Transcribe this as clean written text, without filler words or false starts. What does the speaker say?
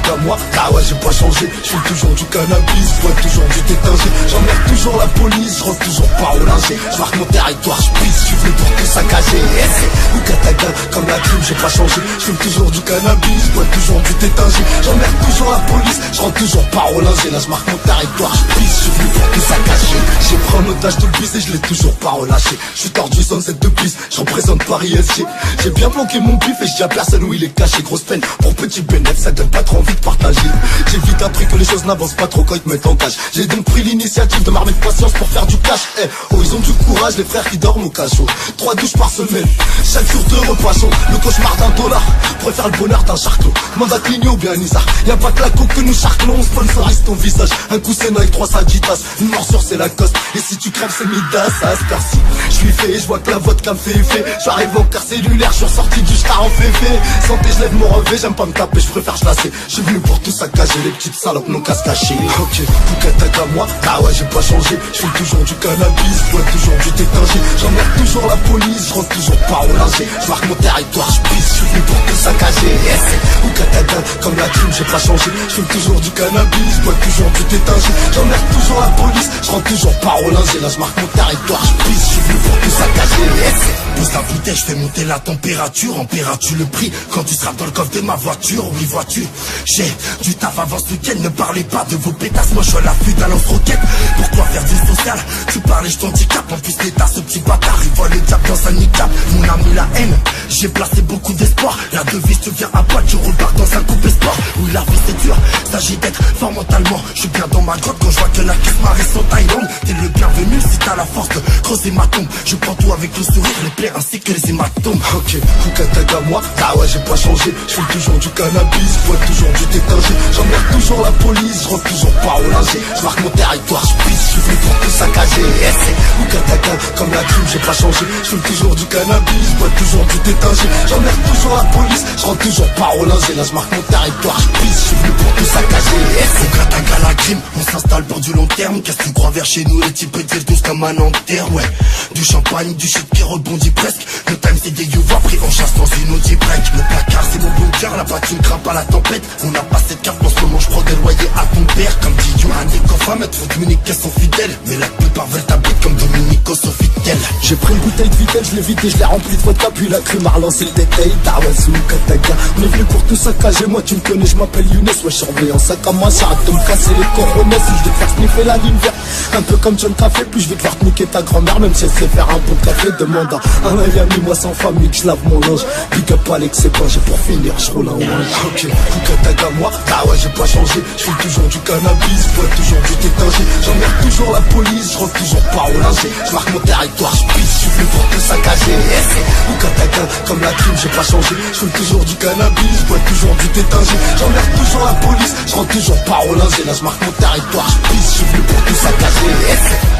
comme moi, ah ouais j'ai pas changé. Je fume toujours du cannabis, bois toujours du tétingé. J'emmerde toujours la police, je rentre toujours pas au linger. Je marque mon territoire, je pisse, je suis venu pour tout saccager. Ou Kataga, comme la crime j'ai pas changé. Je fume toujours du cannabis, bois toujours du tétingé. J'emmerde toujours la police, je rentre toujours pas au linger. Là je marque mon territoire, je pisse, je suis venu pour tout saccager. J'ai pris en otage tout le bis et je l'ai toujours pas relâché. Je suis tordu sans cette de piste, je représente Paris SG. J'ai bien planqué mon bif et je dis à personne où il est caché. Grosse peine pour petit bénéfice, ça donne pas trop envie de partager. J'ai vite appris que les choses n'avancent pas trop quand ils te mettent en cage. J'ai donc pris l'initiative de m'armer de patience pour faire du cash. Oh ils ont du courage les frères qui dorment au cachot. 3 douches par semaine, chaque jour 2 repas chauds. Le cauchemar d'un dollar préfère le bonheur d'un charclot. Demande à Clignot ou bien Nizar. Y'a pas que la coke que nous charclons, on sponsorise ton visage. Un coup c'est avec 3 sagitas, une morsure c'est la coste. Et si tu crèves c'est Midas à Aspercy. Je suis fait, je vois que la vodka me fait effet. J'arrive en car cellulaire, je suis ressorti du star en féfé. Santé je lève mon relevé, j'aime pas me taper, je préfère chlasser. Je suis venu pour tout saccager, les petites salopes n'ont qu'à se cacher. Ok, Koukataka moi, ah ouais j'ai pas changé. Je fume toujours du cannabis, bois toujours du tétingé. J'emmerde toujours la police, je rentre toujours pas au linger. Je marque mon territoire, je pisse, je suis venu pour tout saccager. Koukataka, comme la crime j'ai pas changé. Je fume toujours du cannabis, bois toujours du tétingé. J'emmerde toujours la police, je rentre toujours pas au linger. Là je marque mon territoire, je pisse, je suis venu pour tout saccager. Pousse la bouteille, je fais monter la température. Empérature le prix quand tu seras dans le coffre de ma voiture. Oui vois-tu, j'ai du taf avant ce week-end. Ne parlez pas de vos pétasses, moi je suis à l'affût d'un lance-roquette. Pour toi faire du social, tu parlais je t'handicape. En plus l'état ce petit bâtard, il voit le diable dans un niqab. Mon ami la haine, j'ai placé beaucoup d'espoir. La devise tu viens à poil, tu repars dans un coupé sport. Oui la vie c'est dur, s'agit d'être fort mentalement. Je suis bien dans ma grotte quand je vois que la caisse m'arrête en Thaïlande. T'es le bienvenu si t'as la force de creuser ma tombe. Je prends tout avec le sourire, les plaies ainsi que les hématomes. Ok, Koukataka moi, ah ouais j'ai pas changé. Je fume toujours du cannabis, bois toujours du tétingé. J'emmerde toujours la police, je rentre toujours pas au linger. Je marque mon territoire, je pisse, je suis venu pour tout saccager. Koukataka, comme la crime j'ai pas changé. Je fume toujours du cannabis, bois toujours du tétingé. J'emmerde toujours la police, je rentre toujours pas au linger. Là je marque mon territoire, je pisse, je suis venu pour tout saccager. Koukataka la crime, on s'installe pour du long terme. Qu'est-ce que tu crois vers chez nous, les types disent tous comme un enterre. Ouais, du champagne, du shit qui rebondit presque. Le time c'est des youvois pris en chasse dans une Audi break. Le placard c'est mon bunker, là-bas tu ne crains pas la tempête. On n'a pas cette carte en ce moment, je prends des loyers à ton père. Comme dit Johan, des coffres à mettre, faut Dominique qu'elles sont fidèles. Mais la plupart veulent ta bite comme Dominique au Sofitel. J'ai pris une bouteille de Vitel, je l'ai vidée, je l'ai remplie de vodka. Puis la crime a relancé le détail, Dawasu Kataga. On est venu pour tout saccager, moi tu me connais, je m'appelle Younes. Ouais, surveillant sac à moi, j'arrête de me casser les coronets. Si je vais te faire sniffer la ligne verte, un peu comme John Café. Puis je vais devoir te niquer ta grand-mère, même si elle sait faire un bon café. Demande à un ami, moi sans famille, que je lave mon linge. Big up Alex, c'est pas, j'ai pour finir, je roule un orange. Ok, Koukataka moi, ah ouais j'ai pas changé. Je fume toujours du cannabis, bois toujours du tétingé. J'emmerde toujours la police, je rentre toujours pas au linger. Je marque mon territoire, je pisse, je suis venu pour tout saccager. Koukataka, comme la crime j'ai pas changé. Je fume toujours du cannabis, bois toujours du tétingé. J'emmerde toujours la police, je rentre toujours pas au linger. Là je marque mon territoire, je pisse, je suis venu pour tout saccager.